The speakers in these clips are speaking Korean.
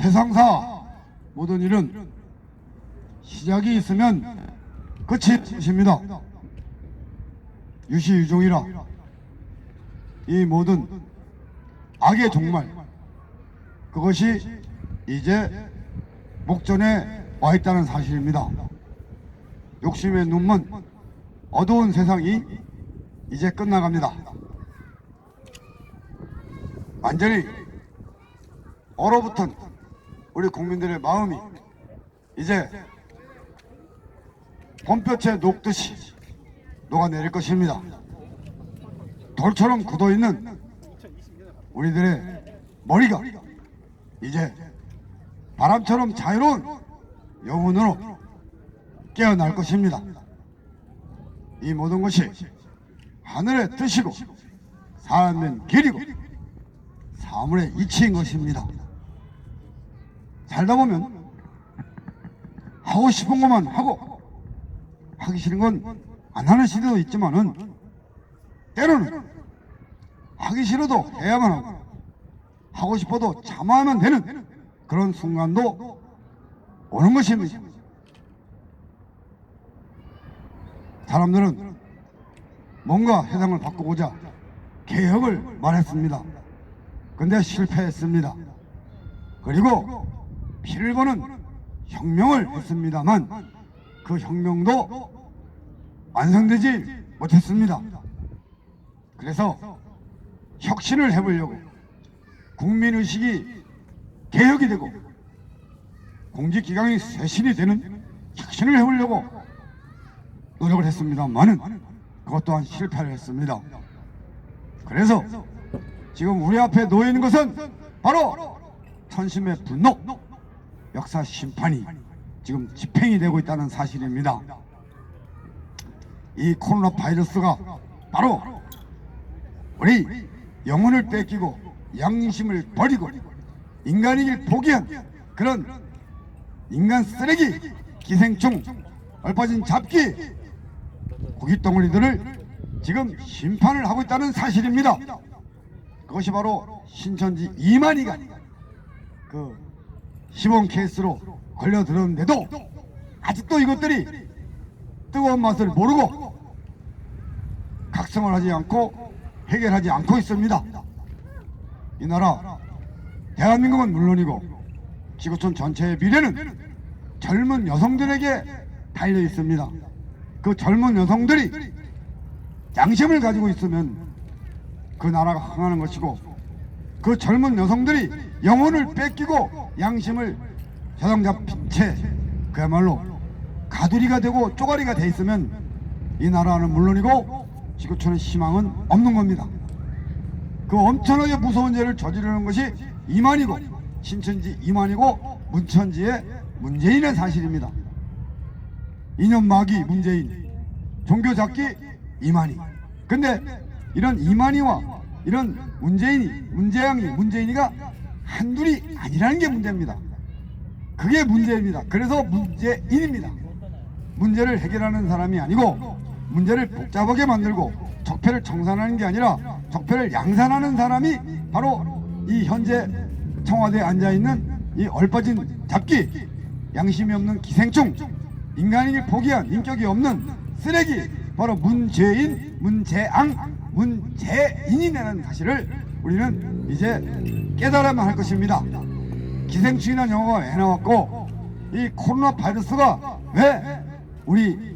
세상사 모든 일은 시작이 있으면 끝이 있습니다. 유시유종이라 이 모든 악의 종말, 그것이 이제 목전에 와 있다는 사실입니다. 욕심의 눈먼 어두운 세상이 이제 끝나갑니다. 완전히 얼어붙은 우리 국민들의 마음이 이제 봄볕에 녹듯이 녹아내릴 것입니다. 돌처럼 굳어있는 우리들의 머리가 이제 바람처럼 자유로운 영혼으로 깨어날 것입니다. 이 모든 것이 하늘의 뜻이고 사람된 길이고 사물의 이치인 것입니다. 살다 보면 하고 싶은 것만 하고 하기 싫은 건 안 하는 시대도 있지만은 때로는 하기 싫어도 해야만 하고 하고 싶어도 참아야만 되는 그런 순간도 오는 것입니다. 사람들은 뭔가 세상을 바꾸고자 개혁을 말했습니다. 근데 실패했습니다. 그리고 피를 보는 혁명을 했습니다만 그 혁명도 완성되지 못했습니다. 그래서 혁신을 해보려고 국민의식이 개혁이 되고 공직기강이 쇄신이 되는 혁신을 해보려고 노력을 했습니다만은 그것 또한 실패를 했습니다. 그래서 지금 우리 앞에 놓여 있는 것은 바로 천심의 분노, 역사 심판이 지금 집행이 되고 있다는 사실입니다. 이 코로나 바이러스가 바로 우리 영혼을 뺏기고 양심을 버리고 인간이길 포기한 그런 인간 쓰레기, 기생충, 얼빠진 잡기, 고깃덩어리들을 지금 심판을 하고 있다는 사실입니다. 그것이 바로 신천지 이만희가 그 시범 케이스로 걸려들었는데도 아직도 이것들이 뜨거운 맛을 모르고 각성을 하지 않고 해결하지 않고 있습니다. 이 나라 대한민국은 물론이고 지구촌 전체의 미래는 젊은 여성들에게 달려 있습니다. 그 젊은 여성들이 양심을 가지고 있으면 그 나라가 흥하는 것이고, 그 젊은 여성들이 영혼을 뺏기고 양심을 저당잡힌 채 그야말로 가두리가 되고 쪼가리가 돼 있으면 이 나라는 물론이고 지구촌의 희망은 없는 겁니다. 그 엄청나게 무서운 죄를 저지르는 것이 이만희고 신천지 이만희고 문천지의 문재인의 사실입니다. 이념 마귀 문재인, 종교 잡기 이만희. 근데 이런 이만희와 이런 문재인이, 문재양이, 문재인이가 한둘이 아니라는 게 문제입니다. 그게 문제입니다. 그래서 문재인입니다. 문제를 해결하는 사람이 아니고 문제를 복잡하게 만들고 적폐를 청산하는 게 아니라 적폐를 양산하는 사람이 바로 이 현재 청와대에 앉아있는 이 얼빠진 잡기, 양심이 없는 기생충, 인간이길 포기한 인격이 없는 쓰레기, 바로 문재인, 문재앙, 문재인이라는 사실을 우리는 이제 깨달아야만 할 것입니다. 기생충이라는 영어가 왜 나왔고 이 코로나 바이러스가 왜 우리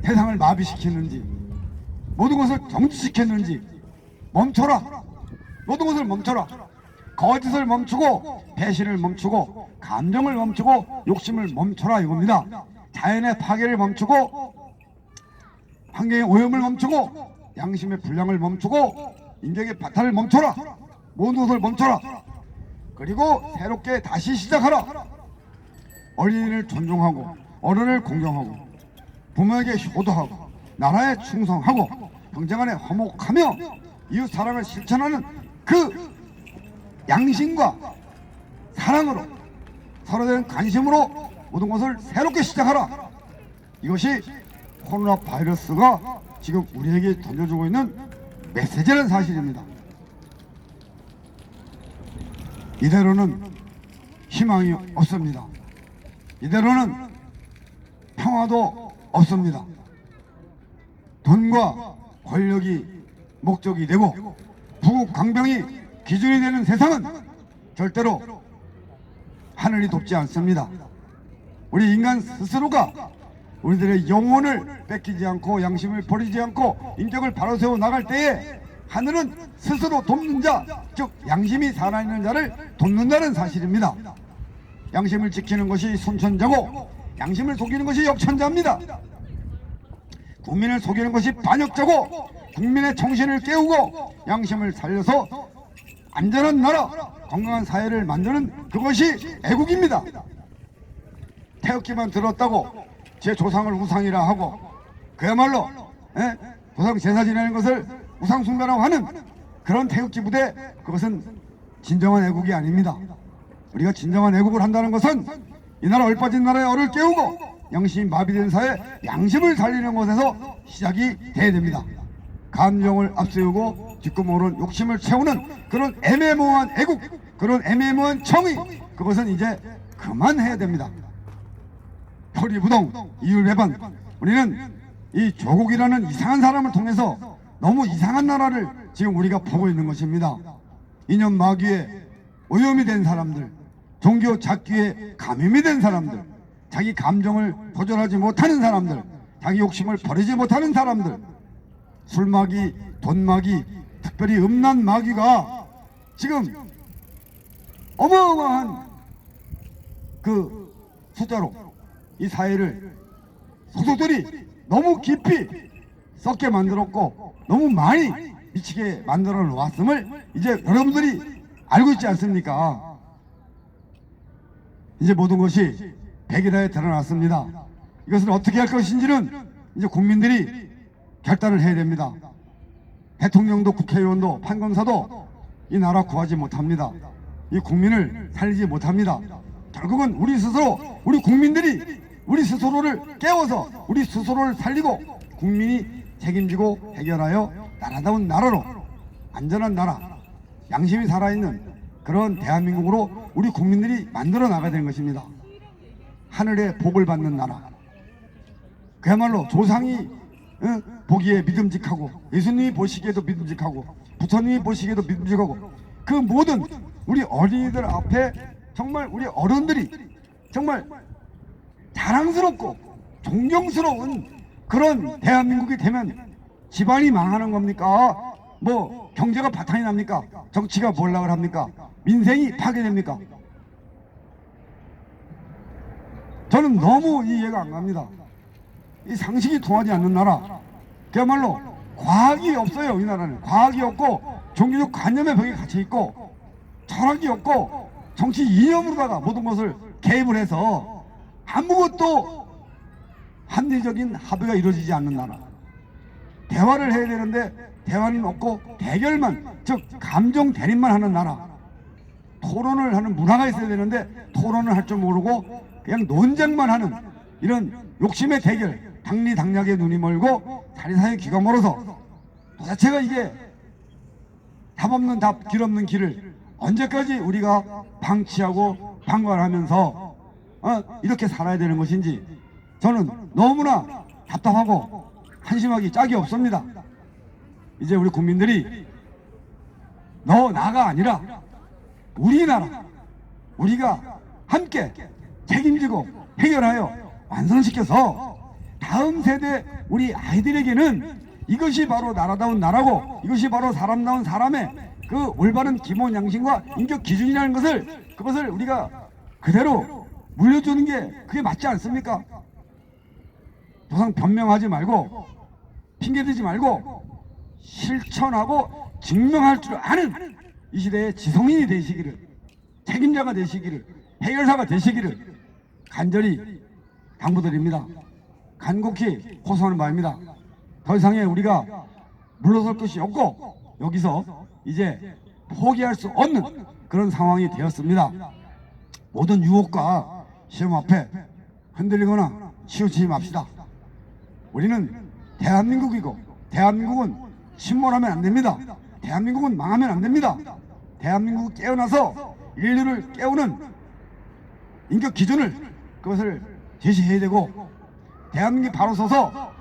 세상을 마비시키는지, 모든 것을 정지시켰는지 멈춰라. 모든 것을 멈춰라. 거짓을 멈추고 배신을 멈추고 감정을 멈추고 욕심을 멈춰라 이겁니다. 자연의 파괴를 멈추고 환경의 오염을 멈추고 양심의 불량을 멈추고 인격의 파탄을 멈춰라. 모든 것을 멈춰라. 그리고 새롭게 다시 시작하라. 어린이를 존중하고 어른을 공경하고 부모에게 효도하고 나라에 충성하고 경쟁 안에 화목하며 이웃 사랑을 실천하는 그 양심과 사랑으로 서로 대한 관심으로 모든 것을 새롭게 시작하라. 이것이 코로나 바이러스가 지금 우리에게 던져주고 있는 메시지라는 사실입니다. 이대로는 희망이 없습니다. 이대로는 평화도 없습니다. 돈과 권력이 목적이 되고 부국 강병이 기준이 되는 세상은 절대로 하늘이 돕지 않습니다. 우리 인간 스스로가 우리들의 영혼을 뺏기지 않고 양심을 버리지 않고 인격을 바로 세워 나갈 때에 하늘은 스스로 돕는 자, 즉 양심이 살아있는 자를 돕는다는 사실입니다. 양심을 지키는 것이 손천자고 양심을 속이는 것이 역천자입니다. 국민을 속이는 것이 반역자고 국민의 정신을 깨우고 양심을 살려서 안전한 나라, 건강한 사회를 만드는 그것이 애국입니다. 태극기만 들었다고 제 조상을 우상이라 하고 그야말로 조상 제사 지내는 것을 우상 숭배라고 하는 그런 태극기 부대, 그것은 진정한 애국이 아닙니다. 우리가 진정한 애국을 한다는 것은 이 나라 얼빠진 나라의 얼을 깨우고 양심이 마비된 사회, 양심을 살리는 것에서 시작이 돼야 됩니다. 감정을 앞세우고 뒷구멍으로 욕심을 채우는 그런 애매모호한 애국, 그런 애매모호한 정의, 그것은 이제 그만해야 됩니다. 표리부동, 이율배반, 우리는 이 조국이라는 이상한 사람을 통해서 너무 이상한 나라를 지금 우리가 보고 있는 것입니다. 이념 마귀에 오염이 된 사람들, 종교 잡기에 감염이 된 사람들, 자기 감정을 조절하지 못하는 사람들, 자기 욕심을 버리지 못하는 사람들, 술마귀, 돈마귀, 특별히 음란 마귀가 지금 어마어마한 그 숫자로 이 사회를 소속들이 너무 깊이 썩게 만들었고 너무 많이 미치게 만들어 놓았음을 이제 여러분들이 알고 있지 않습니까? 이제 모든 것이 백일화에 드러났습니다. 이것을 어떻게 할 것인지는 이제 국민들이 결단을 해야 됩니다. 대통령도 국회의원도 판검사도 이 나라 구하지 못합니다. 이 국민을 살리지 못합니다. 결국은 우리 스스로, 우리 국민들이 우리 스스로를 깨워서 우리 스스로를 살리고 국민이 책임지고 해결하여 나라다운 나라로, 안전한 나라, 양심이 살아있는 그런 대한민국으로 우리 국민들이 만들어 나가야 되는 것입니다. 하늘의 복을 받는 나라, 그야말로 조상이 보기에 믿음직하고 예수님이 보시기에도 믿음직하고 부처님이 보시기에도 믿음직하고 그 모든 우리 어린이들 앞에 정말 우리 어른들이 정말 자랑스럽고 존경스러운 그런 대한민국이 되면 집안이 망하는 겁니까? 뭐 경제가 바탕이 납니까? 정치가 몰락을 합니까? 민생이 파괴됩니까? 저는 너무 이해가 안 갑니다. 이 상식이 통하지 않는 나라, 그야말로 과학이 없어요. 이 나라는 과학이 없고 종교적 관념의 벽에 갇혀 있고 철학이 없고 정치 이념으로다가 모든 것을 개입을 해서 아무것도 합리적인 합의가 이루어지지 않는 나라. 대화를 해야 되는데 대화는 없고 대결만, 즉 감정 대립만 하는 나라. 토론을 하는 문화가 있어야 되는데 토론을 할 줄 모르고 그냥 논쟁만 하는 이런 욕심의 대결, 당리당략에 눈이 멀고 사리사에 귀가 멀어서 도대체가 이게 답 없는 답, 길 없는 길을 언제까지 우리가 방치하고 방관하면서 이렇게 살아야 되는 것인지 저는 너무나 답답하고 한심하기 짝이 없습니다. 이제 우리 국민들이 너 나가 아니라 우리나라, 우리가 함께 책임지고 해결하여 완성시켜서 다음 세대 우리 아이들에게는 이것이 바로 나라다운 나라고 이것이 바로 사람다운 사람의 그 올바른 기본 양심과 인격 기준이라는 그것을 우리가 그대로 물려주는 게 그게 맞지 않습니까? 조상 변명하지 말고 핑계대지 말고 실천하고 증명할 줄 아는 이 시대의 지성인이 되시기를, 책임자가 되시기를, 해결사가 되시기를 간절히 당부드립니다. 간곡히 호소하는 바입니다. 더 이상의 우리가 물러설 것이 없고 여기서 이제 포기할 수 없는 그런 상황이 되었습니다. 모든 유혹과 시험 앞에 흔들리거나 치우치지 맙시다. 우리는 대한민국이고 대한민국은 침몰하면 안 됩니다. 대한민국은 망하면 안 됩니다. 대한민국이 깨어나서 인류를 깨우는 인격 기준을 그것을 제시해야 되고 대한민국이 바로 서서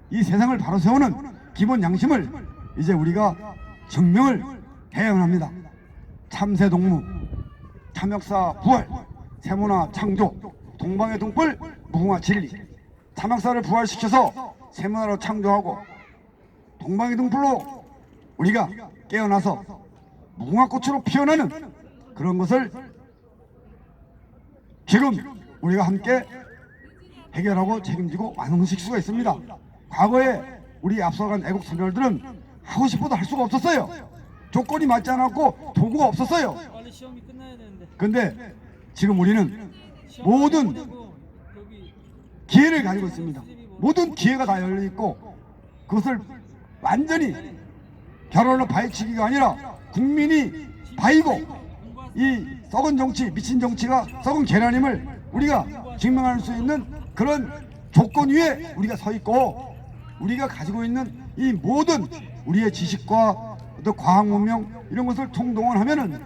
이 세상을 바로 세우는 기본 양심을 이제 우리가 증명을 해야 합니다. 참새 동무, 참역사 부활, 세문화 창조, 동방의 등불, 무궁화 진리. 참역사를 부활시켜서 세문화로 창조하고 동방의 등불로 우리가 깨어나서 무궁화꽃으로 피어나는 그런 것을 지금 우리가 함께 해결하고 책임지고 완성시킬 수가 있습니다. 과거에 우리 앞서간 애국 선열들은 하고 싶어도 할 수가 없었어요. 조건이 맞지 않았고 도구가 없었어요. 빨리 시험이 끝나야 되는데. 근데 지금 우리는 모든 기회를 가지고 있습니다. 모든 기회가 다 열려 있고 그것을 완전히 결혼을 파헤치기가 아니라 국민이 바이고 이 썩은 정치, 미친 정치가 썩은 계란임을 우리가 증명할 수 있는 그런 조건 위에 우리가 서 있고 우리가 가지고 있는 이 모든 우리의 지식과 또 과학 문명 이런 것을 총동원하면은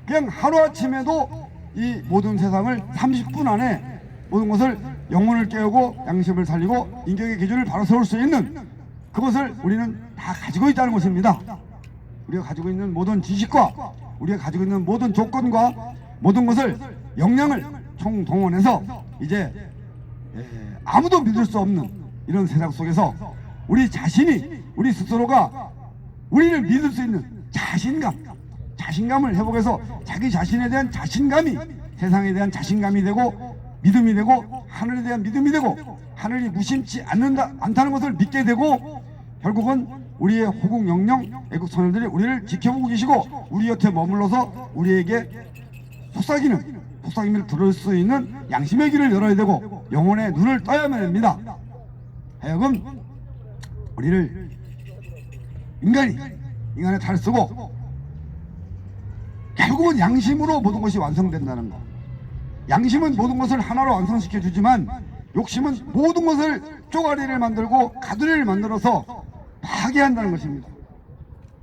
그냥 하루아침에도 이 모든 세상을 30분 안에 모든 것을 영혼을 깨우고 양심을 살리고 인격의 기준을 바로 세울 수 있는 그것을 우리는 다 가지고 있다는 것입니다. 우리가 가지고 있는 모든 지식과 우리가 가지고 있는 모든 조건과 모든 것을 역량을 총동원해서 이제 아무도 믿을 수 없는 이런 세상 속에서 우리 자신이 우리 스스로가 우리를 믿을 수 있는 자신감을 회복해서 자기 자신에 대한 자신감이 세상에 대한 자신감이 되고 믿음이 되고 하늘에 대한 믿음이 되고 하늘이 무심치 않다는 것을 믿게 되고 결국은 우리의 호국 영령 애국 선열들이 우리를 지켜보고 계시고 우리 곁에 머물러서 우리에게 속삭임을 들을 수 있는 양심의 길을 열어야 되고 영혼의 눈을 떠야만 합니다. 하여금 우리를 인간의 탈을 쓰고 결국은 양심으로 모든 것이 완성된다는 것. 양심은 모든 것을 하나로 완성시켜 주지만 욕심은 모든 것을 쪼가리를 만들고 가두리를 만들어서 파괴한다는 것입니다.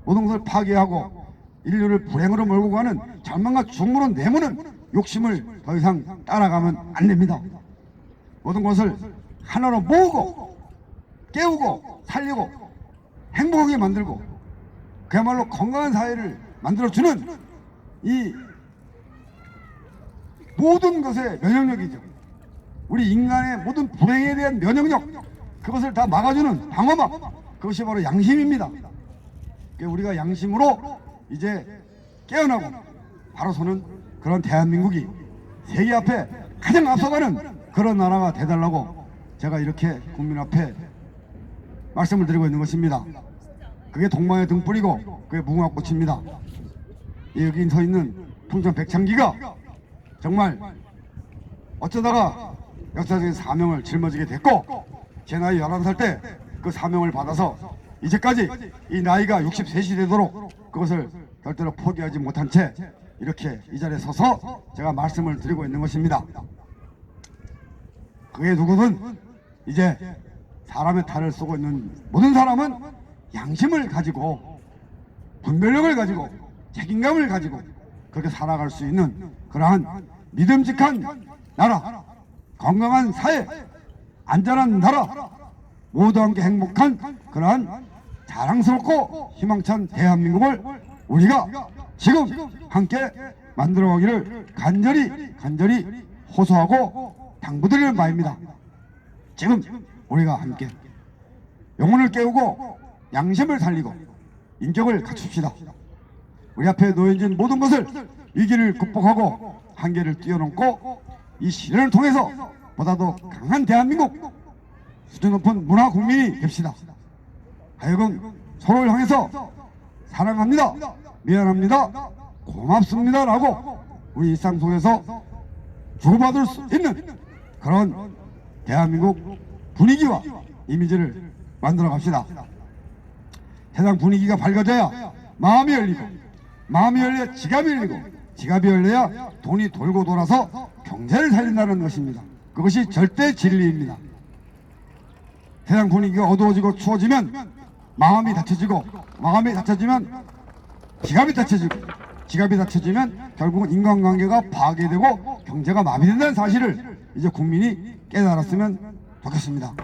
모든 것을 파괴하고 인류를 불행으로 몰고 가는 절망과 죽음으로 내모는 욕심을 더 이상 따라가면 안 됩니다. 모든 것을 하나로 모으고 깨우고 살리고 행복하게 만들고 그야말로 건강한 사회를 만들어주는 이 모든 것의 면역력이죠. 우리 인간의 모든 불행에 대한 면역력, 그것을 다 막아주는 방어막, 그것이 바로 양심입니다. 우리가 양심으로 이제 깨어나고 바로 서는 그런 대한민국이 세계 앞에 가장 앞서가는 그런 나라가 되달라고 제가 이렇게 국민 앞에 말씀을 드리고 있는 것입니다. 그게 동방의 등불이고 그게 무궁화꽃입니다. 여기 서 있는 풍천 백창기가 정말 어쩌다가 역사적인 사명을 짊어지게 됐고 제 나이 11살 때 그 사명을 받아서 이제까지 이 나이가 63이 되도록 그것을 절대로 포기하지 못한 채 이렇게 이 자리에 서서 제가 말씀을 드리고 있는 것입니다. 그게 누구든 이제 사람의 탈을 쓰고 있는 모든 사람은 양심을 가지고 분별력을 가지고 책임감을 가지고 그렇게 살아갈 수 있는 그러한 믿음직한 나라, 건강한 사회, 안전한 나라, 모두 함께 행복한 그러한 자랑스럽고 희망찬 대한민국을 우리가 지금 함께 만들어가기를 간절히 호소하고 당부드리는 바입니다. 지금 우리가 함께 영혼을 깨우고 양심을 살리고 인격을 갖춥시다. 우리 앞에 놓여진 모든 것을 위기를 극복하고 한계를 뛰어넘고 이 시련을 통해서 보다도 강한 대한민국, 수준 높은 문화 국민이 됩시다. 하여금 서로를 향해서 사랑합니다, 미안합니다, 고맙습니다 라고 우리 일상 속에서 주고받을 수 있는 그런 대한민국 분위기와 이미지를 만들어 갑시다. 세상 분위기가 밝아져야 마음이 열리고 마음이 열려야 지갑이 열리고 지갑이 열려야 돈이 돌고 돌아서 경제를 살린다는 것입니다. 그것이 절대 진리입니다. 세상 분위기가 어두워지고 추워지면 마음이 닫혀지고 마음이 닫혀지면 지갑이 닫혀지고 지갑이 닫혀지면 결국은 인간관계가 파괴되고 경제가 마비된다는 사실을 이제 국민이 깨달았으면 좋겠습니다.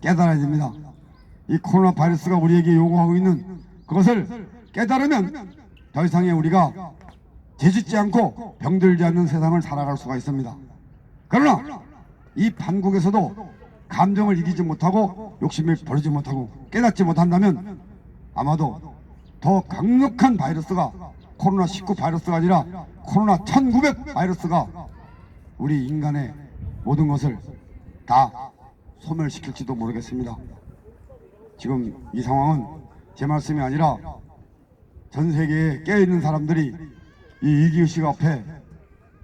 깨달아야 됩니다. 이 코로나 바이러스가 우리에게 요구하고 있는 그것을 깨달으면 더 이상의 우리가 죄짓지 않고 병들지 않는 세상을 살아갈 수가 있습니다. 그러나 이 판국에서도 감정을 이기지 못하고 욕심을 버리지 못하고 깨닫지 못한다면 아마도 더 강력한 바이러스가 코로나19 바이러스가 아니라 코로나 1900 바이러스가 우리 인간의 모든 것을 다 소멸시킬지도 모르겠습니다. 지금 이 상황은 제 말씀이 아니라 전 세계에 깨어있는 사람들이 이 위기의식 앞에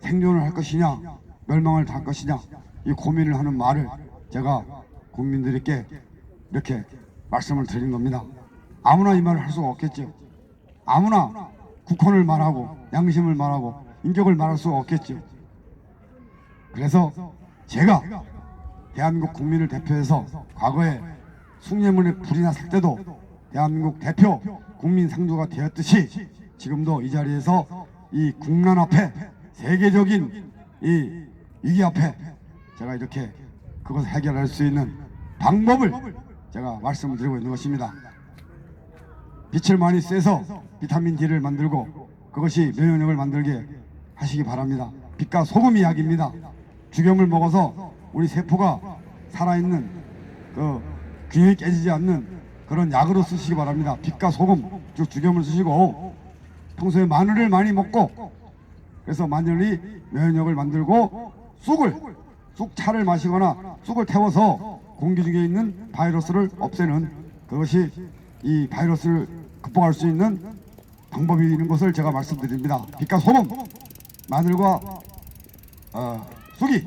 생존을 할 것이냐 멸망을 당할 것이냐 이 고민을 하는 말을 제가 국민들에게 이렇게 말씀을 드린 겁니다. 아무나 이 말을 할 수가 없겠죠. 아무나 국헌을 말하고 양심을 말하고 인격을 말할 수가 없겠죠. 그래서 제가 대한민국 국민을 대표해서 과거에 숭례문에 불이나 살 때도 대한민국 대표 국민 상주가 되었듯이 지금도 이 자리에서 이 국난 앞에 세계적인 이 위기 앞에 제가 이렇게 그것을 해결할 수 있는 방법을 제가 말씀을 드리고 있는 것입니다. 빛을 많이 쐬서 비타민 D를 만들고 그것이 면역력을 만들게 하시기 바랍니다. 빛과 소금이 약입니다. 죽염을 먹어서 우리 세포가 살아있는 그 균형이 깨지지 않는 그런 약으로 쓰시기 바랍니다. 빛과 소금, 즉 죽염을 쓰시고 평소에 마늘을 많이 먹고 그래서 마늘이 면역력을 만들고 쑥차를 마시거나 쑥을 태워서 공기 중에 있는 바이러스를 없애는 그것이 이 바이러스를 극복할 수 있는 방법이 있는 것을 제가 말씀드립니다. 빛과 소금, 마늘과 쑥이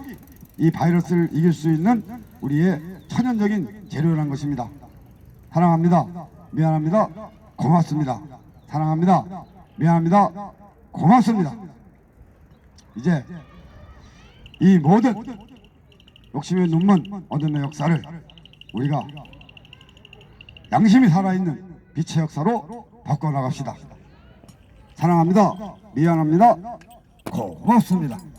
이 바이러스를 이길 수 있는 우리의 천연적인 재료라는 것입니다. 사랑합니다. 미안합니다. 고맙습니다. 사랑합니다. 미안합니다. 고맙습니다. 이제 이 모든 욕심의 눈먼 어둠의 역사를 우리가 양심이 살아있는 빛의 역사로 바꿔나갑시다. 사랑합니다. 미안합니다. 고맙습니다.